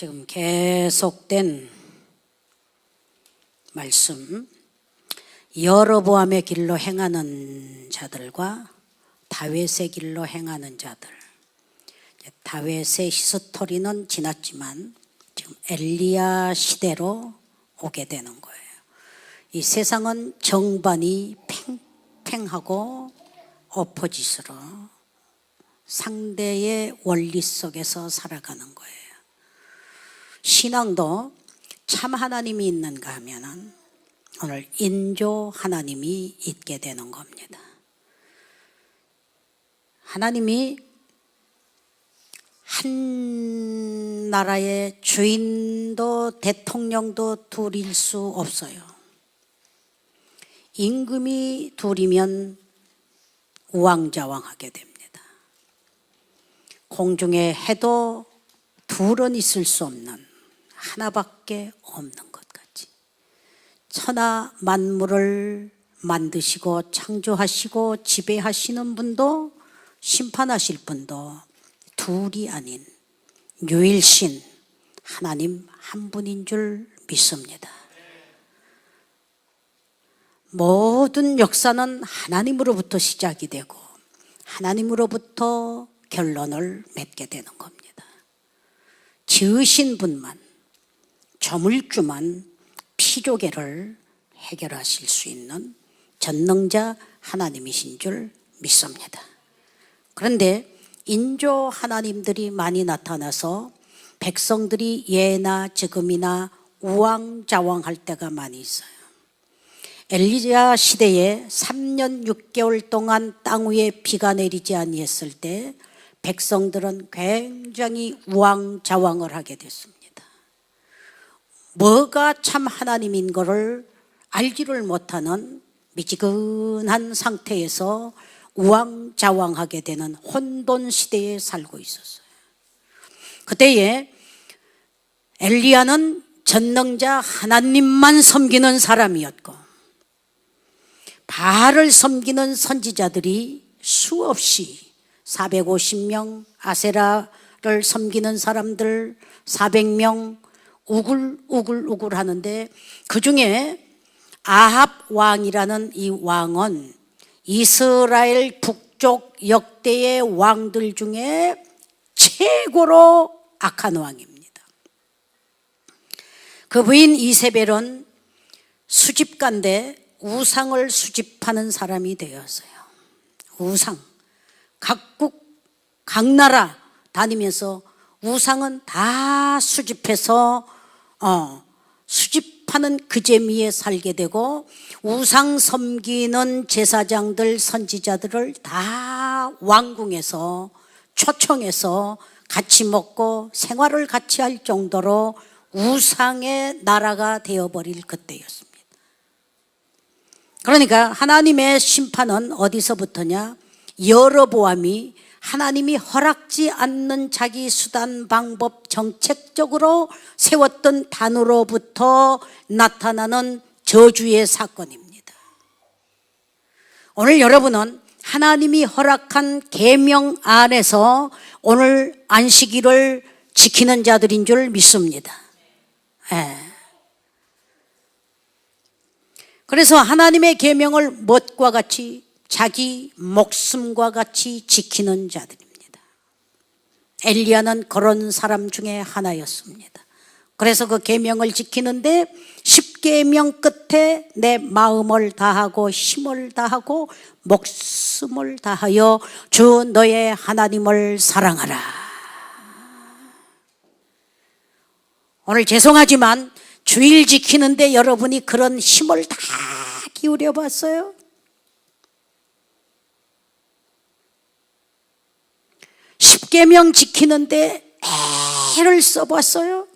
지금 계속된 말씀, 여로보암의 길로 행하는 자들과 다윗의 길로 행하는 자들. 다윗의 히스토리는 지났지만 지금 엘리야 시대로 오게 되는 거예요. 이 세상은 정반이 팽팽하고 오포짓으로 상대의 원리 속에서 살아가는 거예요. 신앙도 참 하나님이 있는가 하면은 오늘 인조 하나님이 있게 되는 겁니다. 하나님이 한 나라의 주인도 대통령도 둘일 수 없어요. 임금이 둘이면 우왕좌왕하게 됩니다. 공중에 해도 둘은 있을 수 없는 하나밖에 없는 것 같이 천하 만물을 만드시고 창조하시고 지배하시는 분도 심판하실 분도 둘이 아닌 유일신 하나님 한 분인 줄 믿습니다. 모든 역사는 하나님으로부터 시작이 되고 하나님으로부터 결론을 맺게 되는 겁니다. 지으신 분만, 저물주만 피조계를 해결하실 수 있는 전능자 하나님이신 줄 믿습니다. 그런데 인조 하나님들이 많이 나타나서 백성들이 예나 지금이나 우왕좌왕할 때가 많이 있어요. 엘리야 시대에 3년 6개월 동안 땅 위에 비가 내리지 아니했을 때 백성들은 굉장히 우왕좌왕을 하게 됐습니다. 뭐가 참 하나님인 것을 알지를 못하는 미지근한 상태에서 우왕좌왕하게 되는 혼돈 시대에 살고 있었어요. 그때에 엘리야는 전능자 하나님만 섬기는 사람이었고 바알을 섬기는 선지자들이 수없이 450명, 아세라를 섬기는 사람들 400명 우글우글 하는데 그 중에 아합 왕이라는 이 왕은 이스라엘 북쪽 역대의 왕들 중에 최고로 악한 왕입니다. 그 부인 이세벨은 수집가인데 우상을 수집하는 사람이 되었어요. 우상. 각국, 각 나라 다니면서 우상은 다 수집해서 수집하는 그 재미에 살게 되고 우상 섬기는 제사장들, 선지자들을 다 왕궁에서 초청해서 같이 먹고 생활을 같이 할 정도로 우상의 나라가 되어버릴 그때였습니다. 그러니까 하나님의 심판은 어디서부터냐? 여로보암이 하나님이 허락지 않는 자기 수단, 방법, 정책적으로 세웠던 단으로부터 나타나는 저주의 사건입니다. 오늘 여러분은 하나님이 허락한 계명 안에서 오늘 안식일을 지키는 자들인 줄 믿습니다. 그래서 하나님의 계명을 뭣과 같이 자기 목숨과 같이 지키는 자들입니다. 엘리야는 그런 사람 중에 하나였습니다. 그래서 그 계명을 지키는데 10계명 끝에 내 마음을 다하고 힘을 다하고 목숨을 다하여 주 너의 하나님을 사랑하라. 오늘 죄송하지만 주일 지키는데 여러분이 그런 힘을 다 기울여 봤어요? 10계명 지키는데 애를 써봤어요?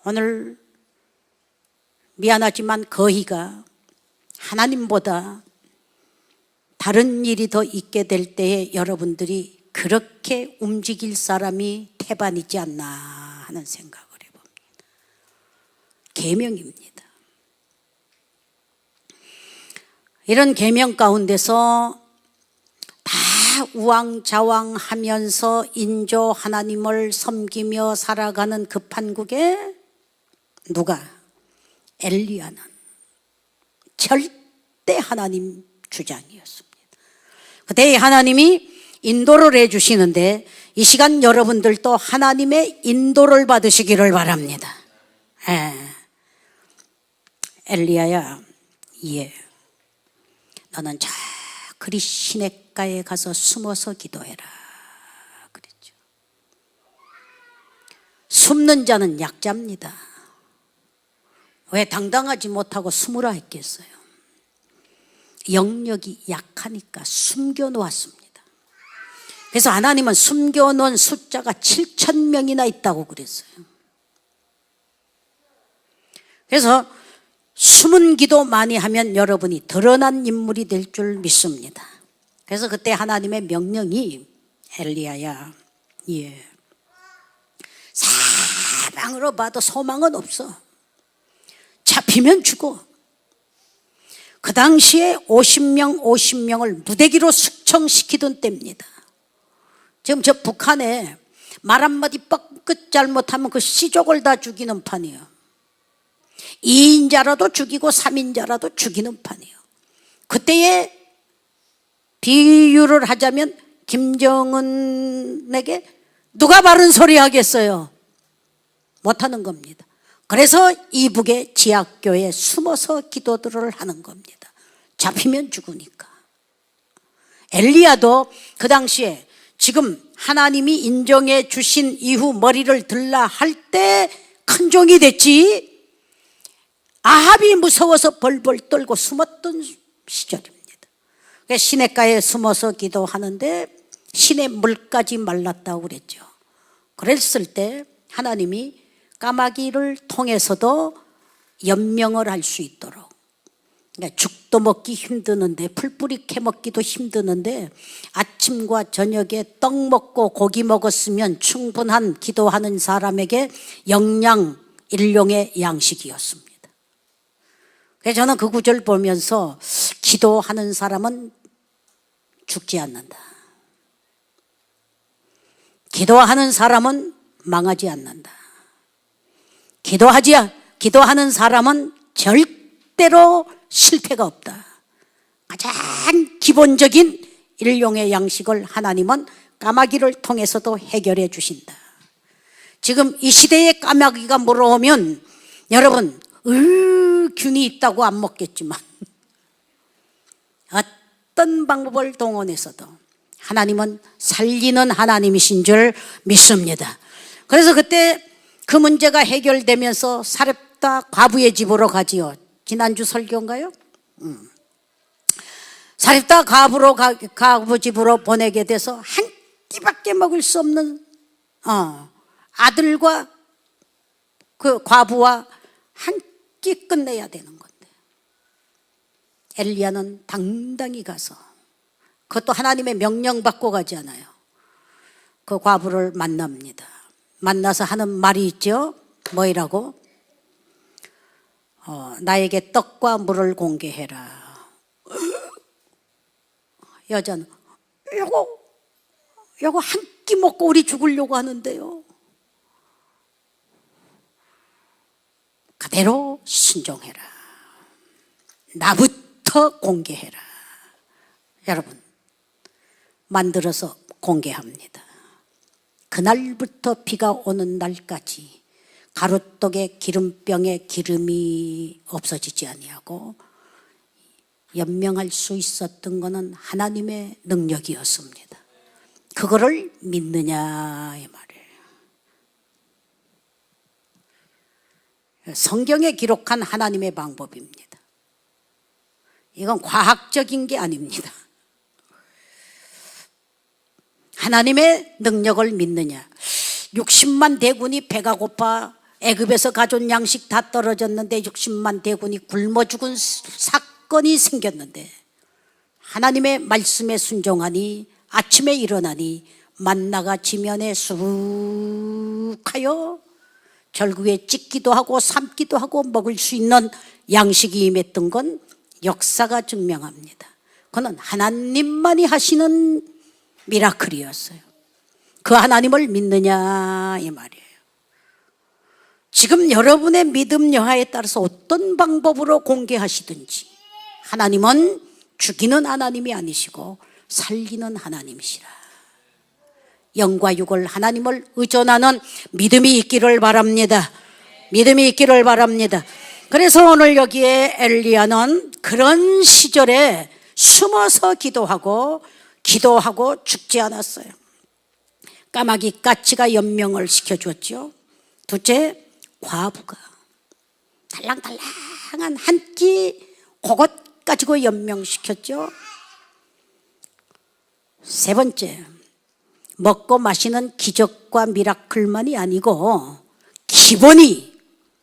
오늘 미안하지만 거의가 하나님보다 다른 일이 더 있게 될 때에 여러분들이 그렇게 움직일 사람이 태반이지 않나 하는 생각을 해봅니다. 계명입니다. 이런 계명 가운데서 다 우왕좌왕하면서 인조 하나님을 섬기며 살아가는 그 판국에 누가? 엘리야는 절대 하나님 주장이었습니다. 그때 하나님이 인도를 해주시는데 이 시간 여러분들도 하나님의 인도를 받으시기를 바랍니다. 엘리야야, 예, 너는 저 그리 시냇가에 가서 숨어서 기도해라 그랬죠. 숨는 자는 약자입니다. 왜 당당하지 못하고 숨으라 했겠어요? 영역이 약하니까 숨겨놓았습니다. 그래서 하나님은 숨겨놓은 숫자가 7,000명이나 있다고 그랬어요. 그래서 숨은 기도 많이 하면 여러분이 드러난 인물이 될 줄 믿습니다. 그래서 그때 하나님의 명령이 엘리야야, 예, 사방으로 봐도 소망은 없어. 잡히면 죽어. 그 당시에 50명을 무대기로 숙청시키던 때입니다. 지금 저 북한에 말 한마디 뻥끗 잘못하면 그 씨족을 다 죽이는 판이에요. 2인자라도 죽이고 3인자라도 죽이는 판이에요. 그때의 비유를 하자면 김정은에게 누가 바른 소리 하겠어요? 못하는 겁니다. 그래서 이북의 지하교에 숨어서 기도들을 하는 겁니다. 잡히면 죽으니까. 엘리야도 그 당시에 지금 하나님이 인정해 주신 이후 머리를 들라 할 때 큰 종이 됐지, 아합이 무서워서 벌벌 떨고 숨었던 시절입니다. 시냇가에 숨어서 기도하는데 시내 물까지 말랐다고 그랬죠. 그랬을 때 하나님이 까마귀를 통해서도 연명을 할 수 있도록, 그러니까 죽도 먹기 힘드는데, 풀뿌리 캐먹기도 힘드는데 아침과 저녁에 떡 먹고 고기 먹었으면 충분한 기도하는 사람에게 영양 일용의 양식이었습니다. 그래서 저는 그 구절 보면서 기도하는 사람은 죽지 않는다. 기도하는 사람은 망하지 않는다. 기도하는 사람은 절대로 실패가 없다. 가장 기본적인 일용의 양식을 하나님은 까마귀를 통해서도 해결해 주신다. 지금 이 시대에 까마귀가 물어오면 여러분 균이 있다고 안 먹겠지만 어떤 방법을 동원해서도 하나님은 살리는 하나님이신 줄 믿습니다. 그래서 그때 그 문제가 해결되면서 사렙다 과부의 집으로 가지요. 지난주 설교인가요? 사렙다 과부 집으로 보내게 돼서 한 끼밖에 먹을 수 없는 아들과 그 과부와 한 끼 끝내야 되는 건데, 엘리야는 당당히 가서, 그것도 하나님의 명령 받고 가지 않아요. 그 과부를 만납니다. 만나서 하는 말이 있죠. 뭐이라고? 나에게 떡과 물을 공개해라. 여자는 요거 한 끼 먹고 우리 죽으려고 하는데요. 그대로 순종해라. 나부터 공개해라. 여러분, 만들어서 공개합니다. 그날부터 비가 오는 날까지 가루떡에 기름병에 기름이 없어지지 아니하고 연명할 수 있었던 것은 하나님의 능력이었습니다. 그거를 믿느냐 이 말이에요. 성경에 기록한 하나님의 방법입니다. 이건 과학적인 게 아닙니다. 하나님의 능력을 믿느냐. 60만 대군이 배가 고파 애굽에서 가져온 양식 다 떨어졌는데 60만 대군이 굶어 죽은 사건이 생겼는데 하나님의 말씀에 순종하니 아침에 일어나니 만나가 지면에 수북하여 절구에 찢기도 하고 삶기도 하고 먹을 수 있는 양식이 임했던 건 역사가 증명합니다. 그건 하나님만이 하시는 미라클이었어요. 그 하나님을 믿느냐 이 말이에요. 지금 여러분의 믿음 여하에 따라서 어떤 방법으로 공개하시든지 하나님은 죽이는 하나님이 아니시고 살리는 하나님이시라. 영과 육을 하나님을 의존하는 믿음이 있기를 바랍니다. 믿음이 있기를 바랍니다. 그래서 오늘 여기에 엘리야는 그런 시절에 숨어서 기도하고 죽지 않았어요. 까마귀 까치가 연명을 시켜줬죠. 둘째, 과부가 달랑달랑한 한 끼 그것 가지고 연명시켰죠. 세 번째, 먹고 마시는 기적과 미라클만이 아니고 기본이,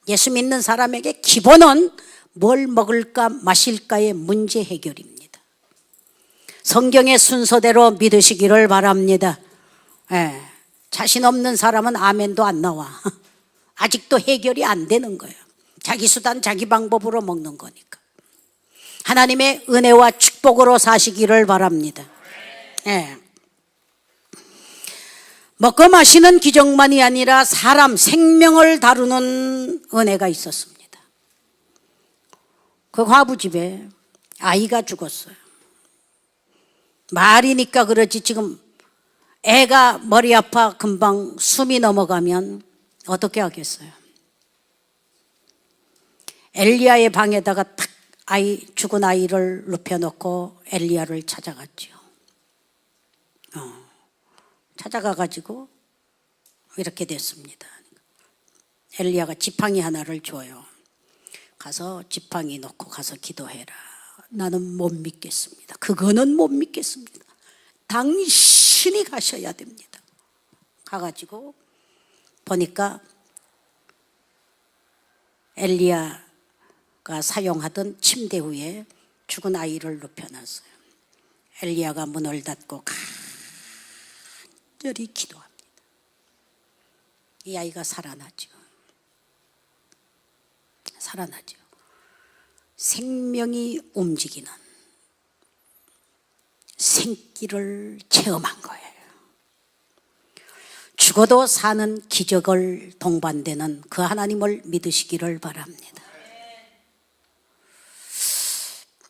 예수 믿는 사람에게 기본은 뭘 먹을까 마실까의 문제 해결입니다. 성경의 순서대로 믿으시기를 바랍니다. 자신 없는 사람은 아멘도 안 나와. 아직도 해결이 안 되는 거예요. 자기 수단 자기 방법으로 먹는 거니까. 하나님의 은혜와 축복으로 사시기를 바랍니다. 먹고 마시는 기적만이 아니라 사람 생명을 다루는 은혜가 있었습니다. 그 과부 집에 아이가 죽었어요. 말이니까 그렇지 지금 애가 머리 아파 금방 숨이 넘어가면 어떻게 하겠어요? 엘리야의 방에다가 탁 죽은 아이를 눕혀놓고 엘리야를 찾아갔죠. 찾아가가지고 이렇게 됐습니다. 엘리야가 지팡이 하나를 줘요. 가서 지팡이 놓고 가서 기도해라. 나는 못 믿겠습니다. 그거는 못 믿겠습니다. 당신이 가셔야 됩니다. 가가지고 보니까 엘리야가 사용하던 침대 위에 죽은 아이를 눕혀놨어요. 엘리야가 문을 닫고 간절히 기도합니다. 이 아이가 살아나죠. 살아나죠. 생명이 움직이는 생기를 체험한 거예요. 죽어도 사는 기적을 동반되는 그 하나님을 믿으시기를 바랍니다.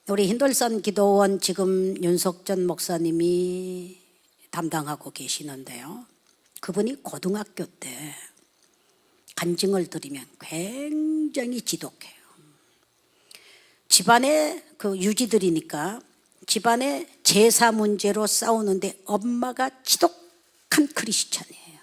우리 흰돌산 기도원 지금 윤석전 목사님이 담당하고 계시는데요. 그분이 고등학교 때 간증을 들으면 굉장히 지독해요. 집안에 그 유지들이니까 집안에 제사 문제로 싸우는데 엄마가 지독한 크리스찬이에요.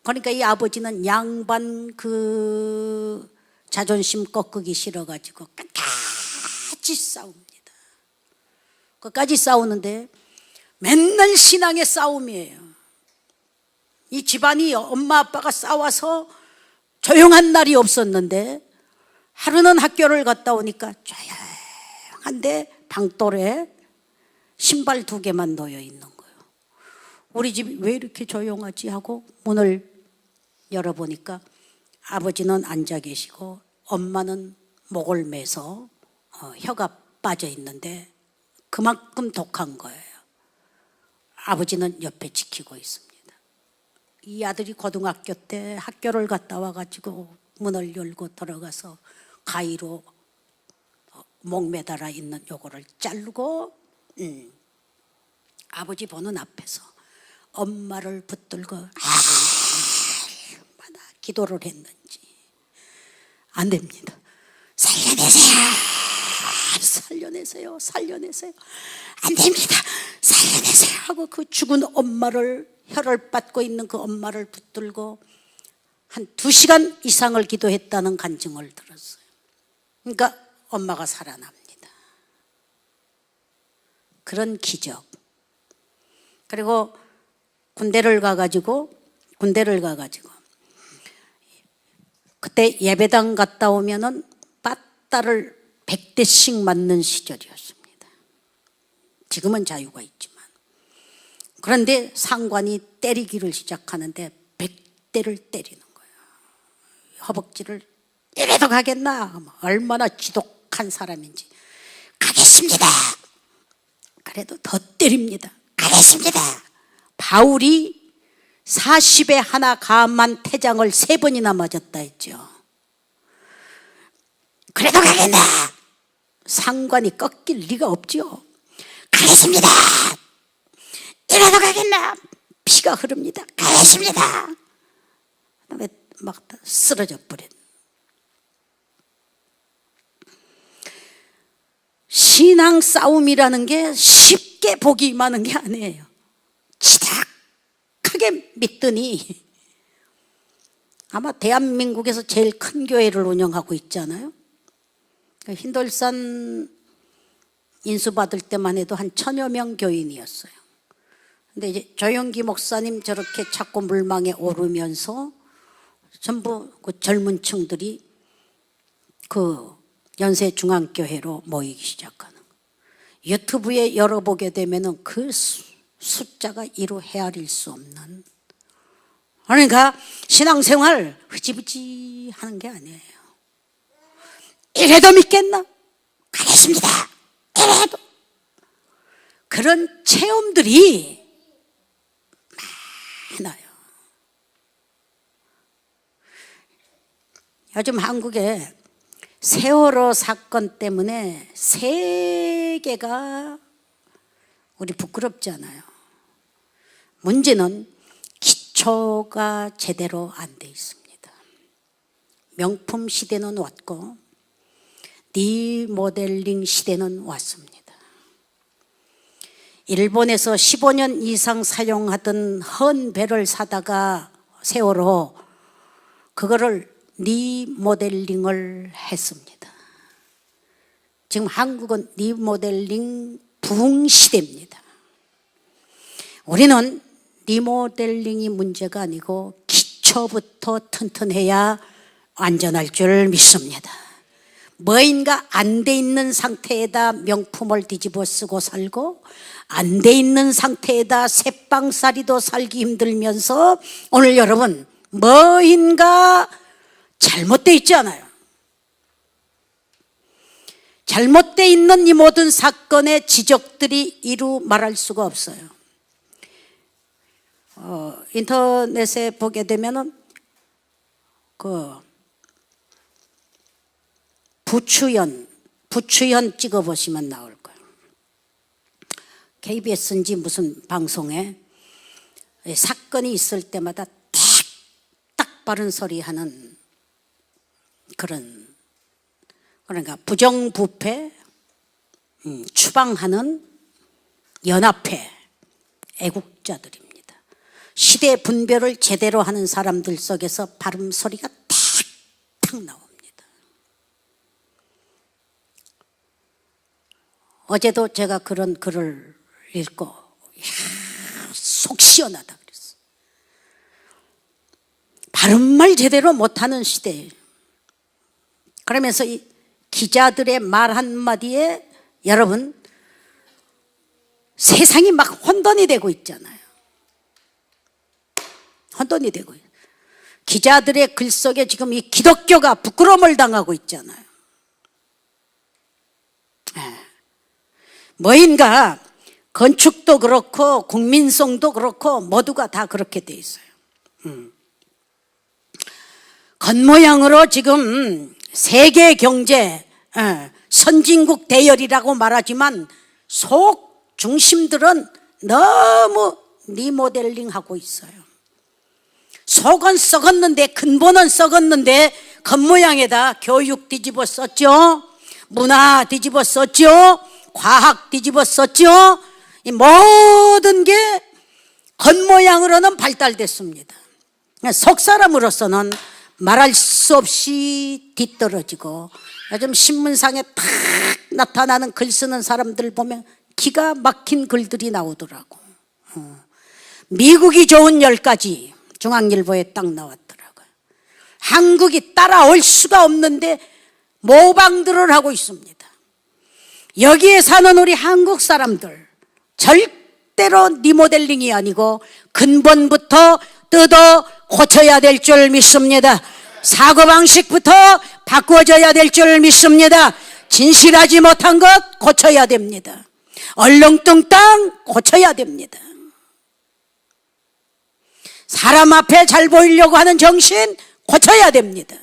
그러니까 이 아버지는 양반 그 자존심 꺾기 싫어가지고 끝까지 싸웁니다. 끝까지 싸우는데 맨날 신앙의 싸움이에요. 이 집안이 엄마 아빠가 싸워서 조용한 날이 없었는데 하루는 학교를 갔다 오니까 조용한데 방돌에 신발 2개만 놓여 있는 거예요. 우리 집이 왜 이렇게 조용하지 하고 문을 열어보니까 아버지는 앉아 계시고 엄마는 목을 매서 혀가 빠져 있는데 그만큼 독한 거예요. 아버지는 옆에 지키고 있습니다. 이 아들이 고등학교 때 학교를 갔다 와가지고 문을 열고 들어가서 가위로 목 매달아 있는 요거를 자르고 아버지 보는 앞에서 엄마를 붙들고 얼마나 기도를 했는지. 안 됩니다. 살려내세요. 살려내세요. 살려내세요. 안 됩니다. 살려내세요 하고 그 죽은 엄마를, 혀를 빻고 있는 그 엄마를 붙들고 한 2시간 이상을 기도했다는 간증을 들었어요. 그러니까 엄마가 살아납니다. 그런 기적. 그리고 군대를 가가지고 그때 예배당 갔다 오면은 빠따를 100대씩 맞는 시절이었습니다. 지금은 자유가 있지만. 그런데 상관이 때리기를 시작하는데 100대를 때리는 거예요. 허벅지를 이래도 가겠나? 얼마나 지독한 사람인지. 가겠습니다. 그래도 더 때립니다. 가겠습니다. 가겠습니다. 바울이 40에 하나 가만 태장을 3번이나 맞았다 했죠. 그래도 가겠나? 상관이 꺾일 리가 없죠. 가겠습니다. 이래도 가겠나? 피가 흐릅니다. 가겠습니다. 그다음에 막 쓰러져 버린. 신앙 싸움이라는 게 쉽게 복이 임하는 게 아니에요. 지닥하게 믿더니, 아마 대한민국에서 제일 큰 교회를 운영하고 있잖아요. 흰돌산 인수받을 때만 해도 한 1000여 명 교인이었어요. 근데 이제 조영기 목사님 저렇게 자꾸 물망에 오르면서 전부 그 젊은 층들이 그 연세중앙교회로 모이기 시작하는 거예요. 유튜브에 열어보게 되면은 그 숫자가 이루 헤아릴 수 없는. 그러니까 신앙생활 흐지부지 하는 게 아니에요. 이래도 믿겠나? 가겠습니다. 이래도. 그런 체험들이 많아요. 요즘 한국에 세월호 사건 때문에 세계가 우리 부끄럽잖아요. 문제는 기초가 제대로 안 돼 있습니다. 명품 시대는 왔고 리모델링 시대는 왔습니다. 일본에서 15년 이상 사용하던 헌 배를 사다가 세월호 그거를 리모델링을 했습니다. 지금 한국은 리모델링 부흥 시대입니다. 우리는 리모델링이 문제가 아니고 기초부터 튼튼해야 안전할 줄 믿습니다. 뭐인가 안 돼 있는 상태에다 명품을 뒤집어 쓰고 살고 안 돼 있는 상태에다 새빵살이도 살기 힘들면서 오늘 여러분 뭐인가 잘못되어 있지 않아요? 잘못되어 있는 이 모든 사건의 지적들이 이루 말할 수가 없어요. 인터넷에 보게 되면은 부추현 찍어보시면 나올 거예요. KBS인지 무슨 방송에 사건이 있을 때마다 딱 바른 소리 하는 그런, 그러니까 부정부패 추방하는 연합회 애국자들입니다. 시대 분별을 제대로 하는 사람들 속에서 발음 소리가 탁탁 나옵니다. 어제도 제가 그런 글을 읽고 속 시원하다 그랬어요. 바른말 제대로 못하는 시대예요. 그러면서 이 기자들의 말 한마디에 여러분 세상이 막 혼돈이 되고 있잖아요. 혼돈이 되고 있어요. 기자들의 글 속에 지금 이 기독교가 부끄러움을 당하고 있잖아요. 뭐인가 건축도 그렇고 국민성도 그렇고 모두가 다 그렇게 돼 있어요. 겉모양으로 지금 세계 경제 선진국 대열이라고 말하지만 속 중심들은 너무 리모델링하고 있어요. 속은 썩었는데 근본은 썩었는데 겉모양에다 교육 뒤집어 썼죠. 문화 뒤집어 썼죠. 과학 뒤집어 썼죠. 이 모든 게 겉모양으로는 발달됐습니다. 속 사람으로서는 말할 수 없이 뒤떨어지고 요즘 신문상에 탁 나타나는 글 쓰는 사람들 보면 기가 막힌 글들이 나오더라고. 미국이 좋은 10가지 중앙일보에 딱 나왔더라고요. 한국이 따라올 수가 없는데 모방들을 하고 있습니다. 여기에 사는 우리 한국 사람들 절대로 리모델링이 아니고 근본부터 뜯어 고쳐야 될 줄 믿습니다. 사고방식부터 바꿔줘야 될 줄 믿습니다. 진실하지 못한 것 고쳐야 됩니다. 얼렁뚱땅 고쳐야 됩니다. 사람 앞에 잘 보이려고 하는 정신 고쳐야 됩니다.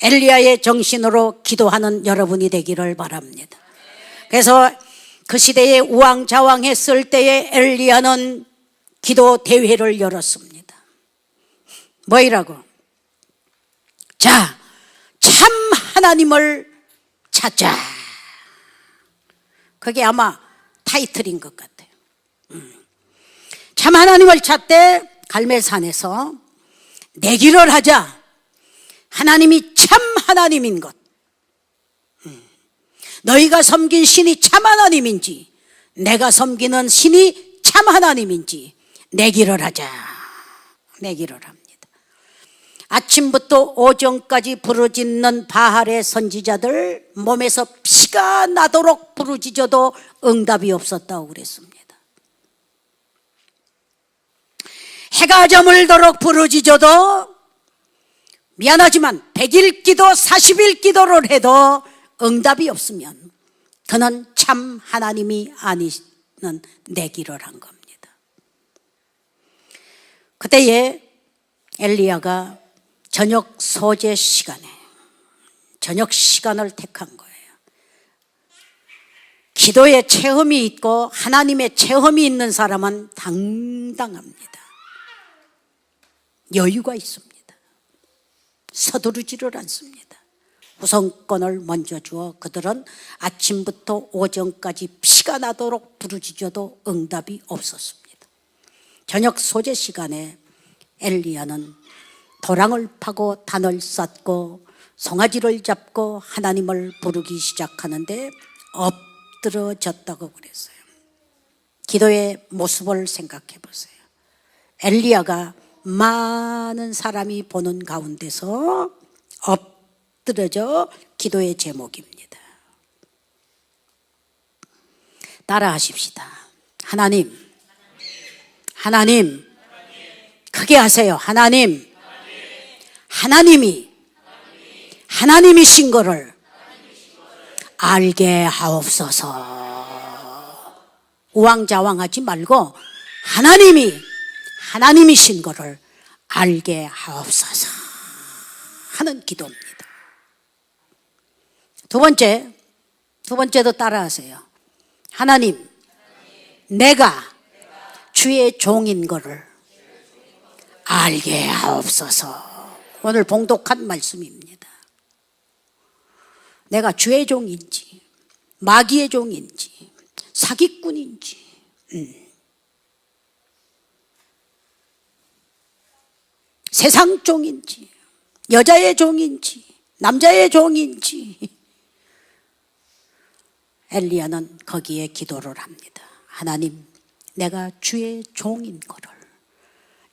엘리야의 정신으로 기도하는 여러분이 되기를 바랍니다. 그래서 그 시대에 우왕좌왕했을 때에 엘리야는 기도 대회를 열었습니다. 뭐이라고? 자, 참 하나님을 찾자. 그게 아마 타이틀인 것 같아요. 참 하나님을 찾되 갈멜산에서 내기를 하자. 하나님이 참 하나님인 것, 너희가 섬긴 신이 참 하나님인지 내가 섬기는 신이 참 하나님인지 내기를 하자. 내기를 합니다. 아침부터 오전까지 부르짖는 바알의 선지자들 몸에서 피가 나도록 부르짖어도 응답이 없었다고 그랬습니다. 해가 저물도록 부르짖어도 미안하지만 100일 기도 40일 기도를 해도 응답이 없으면 그는 참 하나님이 아니는 내기를 한 겁니다. 그때에 엘리야가 저녁 소재 시간에 저녁 시간을 택한 거예요. 기도에 체험이 있고 하나님의 체험이 있는 사람은 당당합니다. 여유가 있습니다. 서두르지를 않습니다. 우선권을 먼저 주어 그들은 아침부터 오전까지 피가 나도록 부르짖어도 응답이 없었습니다. 저녁 소재 시간에 엘리야는 도랑을 파고 단을 쌓고 송아지를 잡고 하나님을 부르기 시작하는데 엎드러졌다고 그랬어요. 기도의 모습을 생각해 보세요. 엘리야가 많은 사람이 보는 가운데서 엎드려져 기도의 제목입니다. 따라 하십시다. 하나님, 하나님, 크게 하세요. 하나님, 하나님이 하나님이신 거를 알게 하옵소서. 우왕좌왕하지 말고 하나님이 하나님이신 거를 알게 하옵소서 하는 기도입니다. 두 번째도 따라하세요. 하나님, 내가 주의 종인 거를 알게 하옵소서. 오늘 봉독한 말씀입니다. 내가 주의 종인지 마귀의 종인지 사기꾼인지 세상 종인지 여자의 종인지 남자의 종인지 엘리야는 거기에 기도를 합니다. 하나님, 내가 주의 종인 거를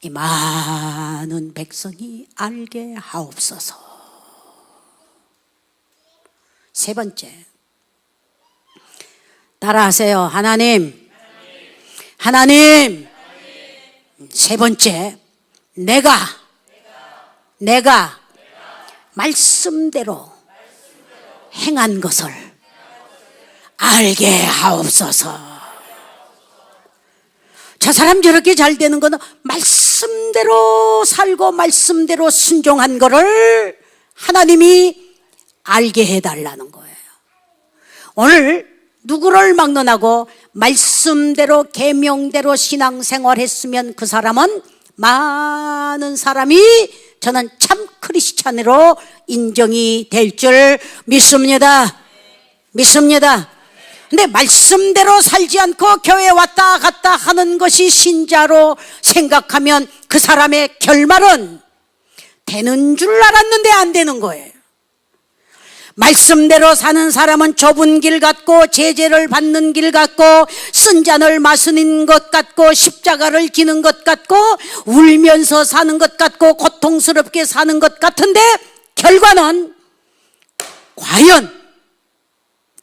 이 많은 백성이 알게 하옵소서. 세 번째, 따라하세요. 하나님, 하나님. 세 번째, 내가 말씀대로 행한 것을 알게 하옵소서. 저 사람 저렇게 잘 되는 거는 말씀대로 살고 말씀대로 순종한 거를 하나님이 알게 해달라는 거예요. 오늘 누구를 막론하고 말씀대로 계명대로 신앙생활했으면 그 사람은 많은 사람이 저는 참 크리스찬으로 인정이 될 줄 믿습니다. 믿습니다. 근데 말씀대로 살지 않고 교회 왔다 갔다 하는 것이 신자로 생각하면 그 사람의 결말은 되는 줄 알았는데 안 되는 거예요. 말씀대로 사는 사람은 좁은 길 같고 제재를 받는 길 같고 쓴 잔을 마시는 것 같고 십자가를 지는 것 같고 울면서 사는 것 같고 고통스럽게 사는 것 같은데 결과는 과연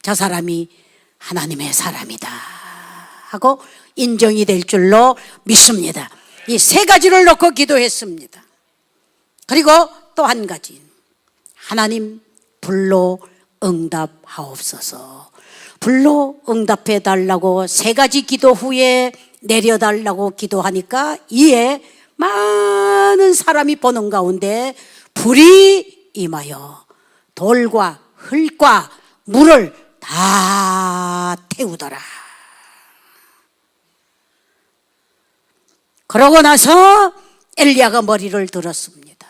저 사람이 하나님의 사람이다 하고 인정이 될 줄로 믿습니다. 이 세 가지를 놓고 기도했습니다. 그리고 또 한 가지, 하나님 불로 응답하옵소서. 불로 응답해 달라고 세 가지 기도 후에 내려달라고 기도하니까 이에 많은 사람이 보는 가운데 불이 임하여 돌과 흙과 물을 다 태우더라. 그러고 나서 엘리야가 머리를 들었습니다.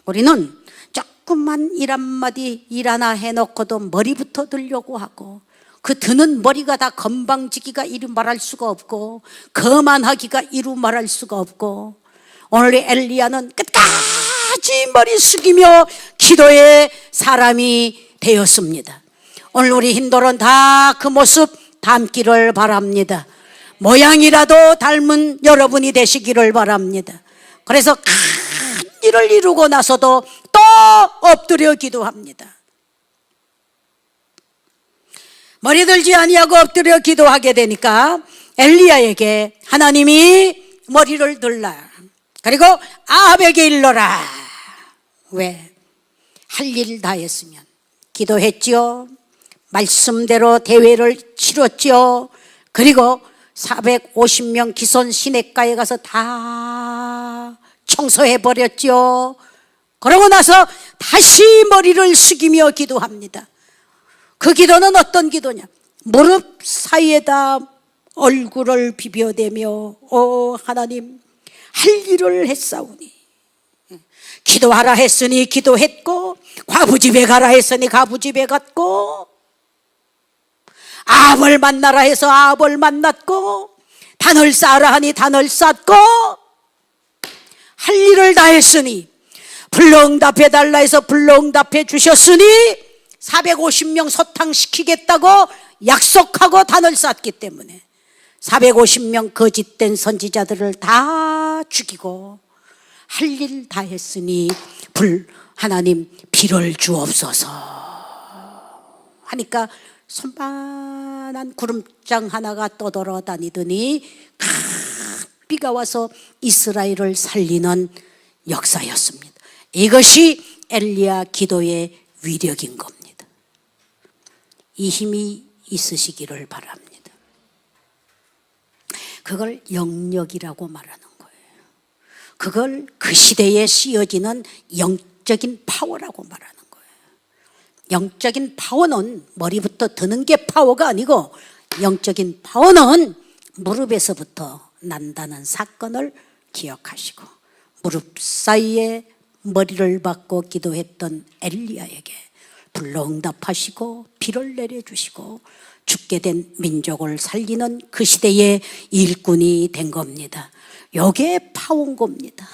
우리는 조금만 일 한마디 일 하나 해놓고도 머리부터 들려고 하고, 그 드는 머리가 다 건방지기가 이루 말할 수가 없고, 거만하기가 이루 말할 수가 없고, 오늘 엘리야는 끝까지 머리 숙이며 기도의 사람이 되었습니다. 오늘 우리 힌돌은 다 그 모습 닮기를 바랍니다. 모양이라도 닮은 여러분이 되시기를 바랍니다. 그래서 큰 일을 이루고 나서도 또 엎드려 기도합니다. 머리 들지 아니하고 엎드려 기도하게 되니까 엘리야에게 하나님이 머리를 들라, 그리고 아합에게 일러라. 왜? 할 일 다 했으면. 기도했지요, 말씀대로 대회를 치렀지요, 그리고 450명 기손 시냇가에 가서 다 청소해버렸죠. 그러고 나서 다시 머리를 숙이며 기도합니다. 그 기도는 어떤 기도냐? 무릎 사이에다 얼굴을 비벼대며 하나님, 할 일을 했사오니, 기도하라 했으니 기도했고, 과부집에 가라 했으니 과부집에 갔고, 아합을 만나라 해서 아합을 만났고, 단을 쌓으라 하니 단을 쌓고, 할 일을 다 했으니, 불러응답해 달라 해서 불러응답해 주셨으니 450명 소탕시키겠다고 약속하고 단을 쌓았기 때문에 450명 거짓된 선지자들을 다 죽이고, 할 일 다 했으니 하나님 비를 주옵소서 하니까 손만한 구름장 하나가 떠돌아 다니더니 큰 비가 와서 이스라엘을 살리는 역사였습니다. 이것이 엘리야 기도의 위력인 겁니다. 이 힘이 있으시기를 바랍니다. 그걸 영력이라고 말하는 거예요. 그걸 그 시대에 씌어지는 영적인 파워라고 말하는 거예요. 영적인 파워는 머리부터 드는 게 파워가 아니고, 영적인 파워는 무릎에서부터 난다는 사건을 기억하시고, 무릎 사이에 머리를 박고 기도했던 엘리야에게 불러응답하시고 비를 내려주시고 죽게 된 민족을 살리는 그 시대의 일꾼이 된 겁니다. 요게 파워인 겁니다.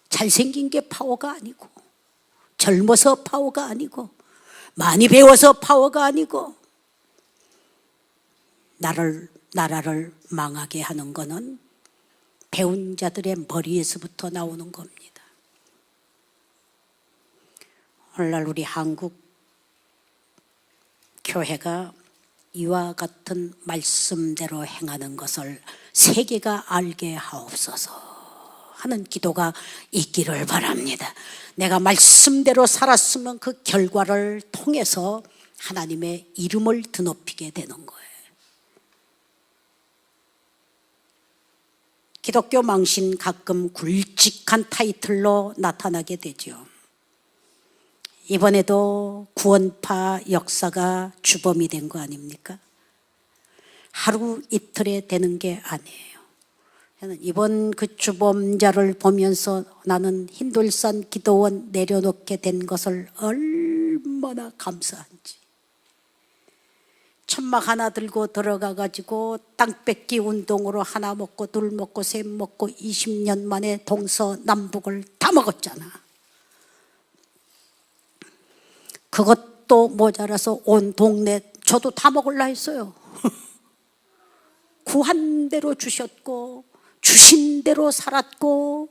잘생긴 게 파워가 아니고, 젊어서 파워가 아니고, 많이 배워서 파워가 아니고, 나라를 망하게 하는 거는 배운 자들의 머리에서부터 나오는 겁니다. 오늘날 우리 한국 교회가 이와 같은 말씀대로 행하는 것을 세계가 알게 하옵소서 하는 기도가 있기를 바랍니다. 내가 말씀대로 살았으면 그 결과를 통해서 하나님의 이름을 드높이게 되는 거예요. 기독교 망신 가끔 굵직한 타이틀로 나타나게 되죠. 이번에도 구원파 역사가 주범이 된 거 아닙니까? 하루 이틀에 되는 게 아니에요. 저는 이번 그 주범자를 보면서 나는 힌돌산 기도원 내려놓게 된 것을 얼마나 감사한지. 천막 하나 들고 들어가가지고 땅 뺏기 운동으로 하나 먹고 둘 먹고 셋 먹고 20년 만에 동서남북을 다 먹었잖아. 그것도 모자라서 온 동네 저도 다 먹으려 했어요. 구한 대로 주셨고 주신 대로 살았고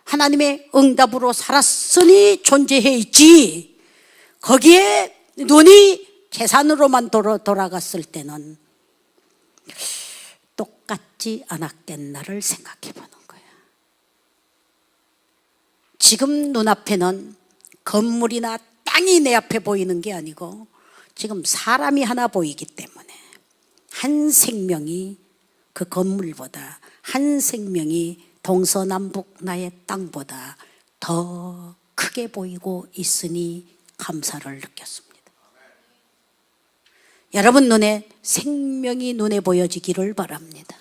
하나님의 응답으로 살았으니 존재해 있지. 거기에 눈이 재산으로만 돌아갔을 때는 똑같지 않았겠나를 생각해 보는 거야. 지금 눈앞에는 건물이나 땅이 내 앞에 보이는 게 아니고 지금 사람이 하나 보이기 때문에 한 생명이 그 건물보다 한 생명이 동서남북 나의 땅보다 더 크게 보이고 있으니 감사를 느꼈습니다. 여러분 눈에 생명이 눈에 보여지기를 바랍니다.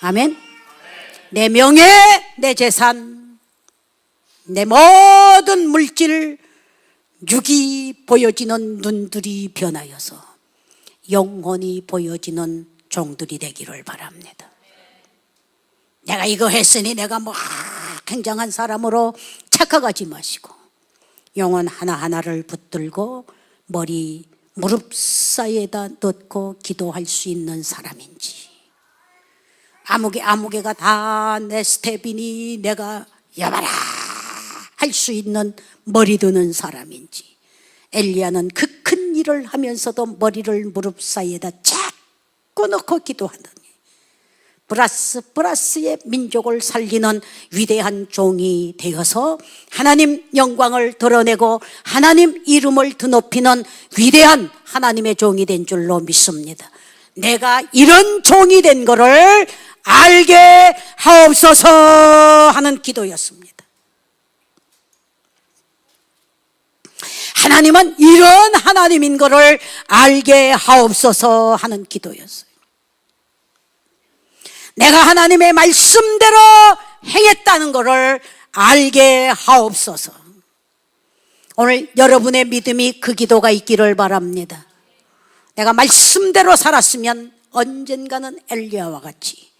아멘. 내 명예, 내 재산, 내 모든 물질, 육이 보여지는 눈들이 변하여서 영혼이 보여지는 종들이 되기를 바랍니다. 내가 이거 했으니 내가 뭐 굉장한 사람으로 착각하지 마시고 영혼 하나하나를 붙들고 머리 무릎 사이에다 넣고 기도할 수 있는 사람인지, 아무개가 다 내 스텝이니 내가 여봐라 할 수 있는 머리 드는 사람인지, 엘리야는 그 큰 일을 하면서도 머리를 무릎 사이에다 자꾸 넣고 기도하더니 브라스의 민족을 살리는 위대한 종이 되어서 하나님 영광을 드러내고 하나님 이름을 드높이는 위대한 하나님의 종이 된 줄로 믿습니다. 내가 이런 종이 된 것을 알게 하옵소서 하는 기도였습니다. 하나님은 이런 하나님인 것을 알게 하옵소서 하는 기도였어요. 내가 하나님의 말씀대로 행했다는 것을 알게 하옵소서. 오늘 여러분의 믿음이 그 기도가 있기를 바랍니다. 내가 말씀대로 살았으면 언젠가는 엘리야와 같이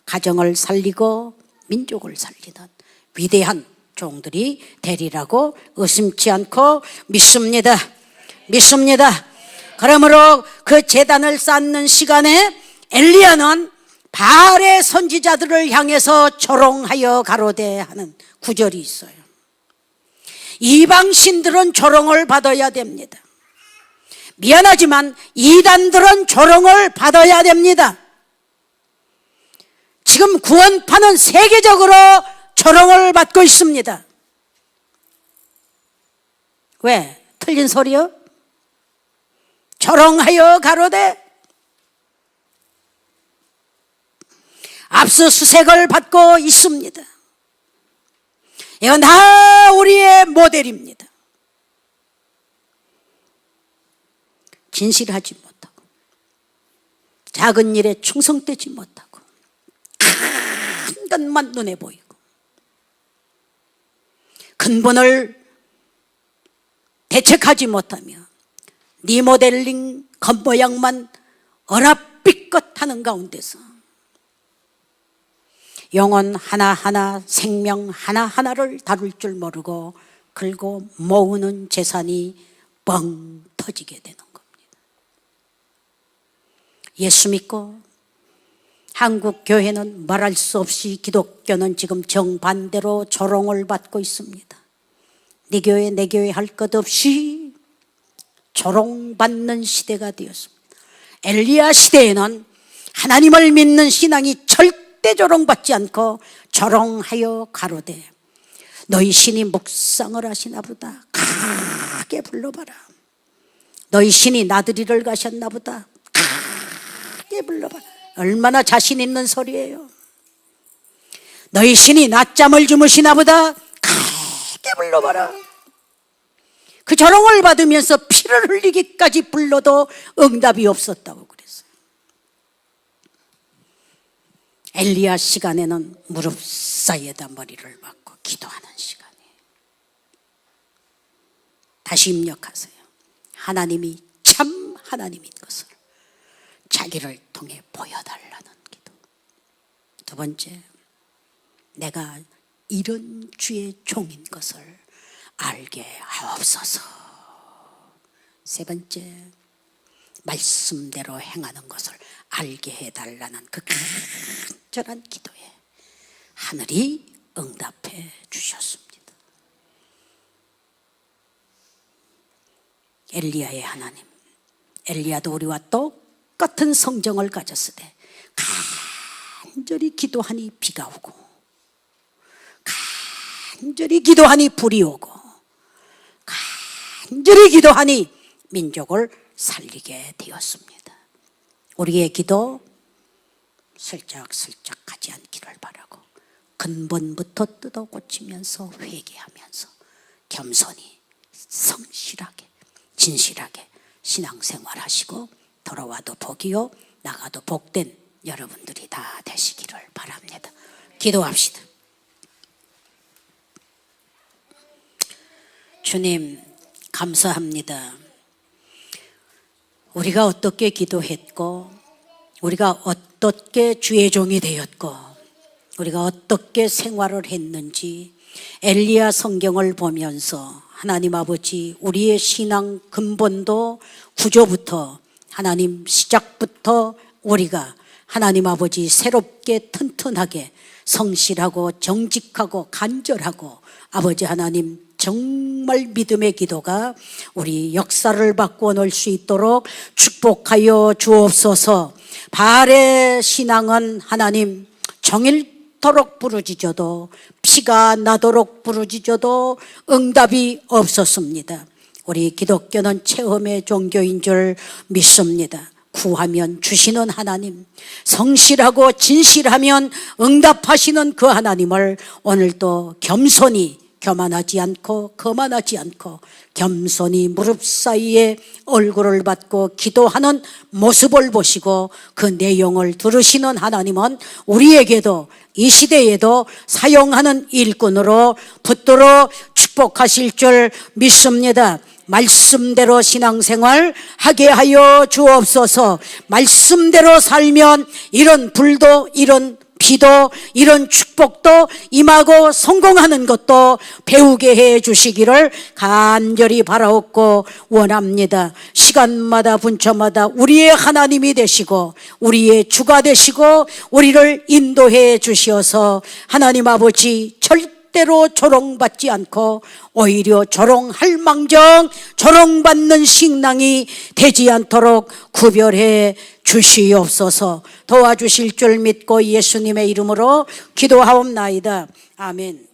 가정을 살리고 민족을 살리는 위대한 종들이 되리라고 의심치 않고 믿습니다. 그러므로 그 제단을 쌓는 시간에 엘리야는 바알의 선지자들을 향해서 조롱하여 가로되 하는 구절이 있어요. 이방신들은 조롱을 받아야 됩니다. 미안하지만 이단들은 조롱을 받아야 됩니다. 지금 구원파는 세계적으로 조롱을 받고 있습니다. 왜? 틀린 소리요? 조롱하여 가로되 압수수색을 받고 있습니다. 이건 다 우리의 모델입니다. 진실하지 못하고 작은 일에 충성되지 못하고 큰 것만 눈에 보이고 근본을 대책하지 못하며 리모델링 겉모양만 어랍비껏하는 가운데서 영혼 하나하나, 생명 하나하나를 다룰 줄 모르고 긁고 모으는 재산이 뻥 터지게 되는 겁니다. 예수 믿고 한국 교회는 말할 수 없이 기독교는 지금 정반대로 조롱을 받고 있습니다. 네 교회 내 교회 할 것 없이 조롱받는 시대가 되었습니다. 엘리야 시대에는 하나님을 믿는 신앙이 절대 조롱받지 않고 조롱하여 가로되 너희 신이 묵상을 하시나 보다. 크게 불러봐라. 너희 신이 나들이를 가셨나 보다. 크게 불러봐라. 얼마나 자신 있는 소리예요. 너희 신이 낮잠을 주무시나 보다. 크게 불러봐라. 그 조롱을 받으면서 피를 흘리기까지 불러도 응답이 없었다고 그랬어요. 엘리야 시간에는 무릎 사이에다 머리를 박고 기도하는 시간이에요. 다시 입력하세요. 하나님이 참 하나님인 것을 자기를 통해 보여달라는 기도. 두 번째, 내가 이런 주의 종인 것을 알게 하옵소서. 세 번째, 말씀대로 행하는 것을 알게 해달라는 그 간절한 기도에 하늘이 응답해 주셨습니다. 엘리야의 하나님, 엘리야도 우리와 똑같은 성정을 가졌을 때 간절히 기도하니 비가 오고 간절히 기도하니 불이 오고 간절히 기도하니 민족을 살리게 되었습니다. 우리의 기도 슬쩍슬쩍 하지 않기를 바라고 근본부터 뜯어 고치면서 회개하면서 겸손히 성실하게 진실하게 신앙생활 하시고 돌아와도 복이요 나가도 복된 여러분들이 다 되시기를 바랍니다. 기도합시다. 주님 감사합니다. 우리가 어떻게 기도했고 우리가 어떻게 주의 종이 되었고 우리가 어떻게 생활을 했는지 엘리야 성경을 보면서 하나님 아버지 우리의 신앙 근본도 구조부터 하나님 시작부터 우리가 하나님 아버지 새롭게 튼튼하게 성실하고 정직하고 간절하고 아버지 하나님 정말 믿음의 기도가 우리 역사를 바꾸어 놓을 수 있도록 축복하여 주옵소서. 바알의 신앙은 하나님 정일토록 부르짖어도 피가 나도록 부르짖어도 응답이 없었습니다. 우리 기독교는 체험의 종교인 줄 믿습니다. 구하면 주시는 하나님, 성실하고 진실하면 응답하시는 그 하나님을 오늘도 겸손히 교만하지 않고 거만하지 않고 겸손히 무릎 사이에 얼굴을 받고 기도하는 모습을 보시고 그 내용을 들으시는 하나님은 우리에게도 이 시대에도 사용하는 일꾼으로 붙들어 축복하실 줄 믿습니다. 말씀대로 신앙생활 하게 하여 주옵소서. 말씀대로 살면 이런 불도 이런 비도 이런 축복도 임하고 성공하는 것도 배우게 해 주시기를 간절히 바라옵고 원합니다. 시간마다 분초마다 우리의 하나님이 되시고 우리의 주가 되시고 우리를 인도해 주시어서 하나님 아버지 절대로 조롱받지 않고 오히려 조롱할 망정 조롱받는 신앙이 되지 않도록 구별해 주시옵소서. 도와주실 줄 믿고 예수님의 이름으로 기도하옵나이다. 아멘.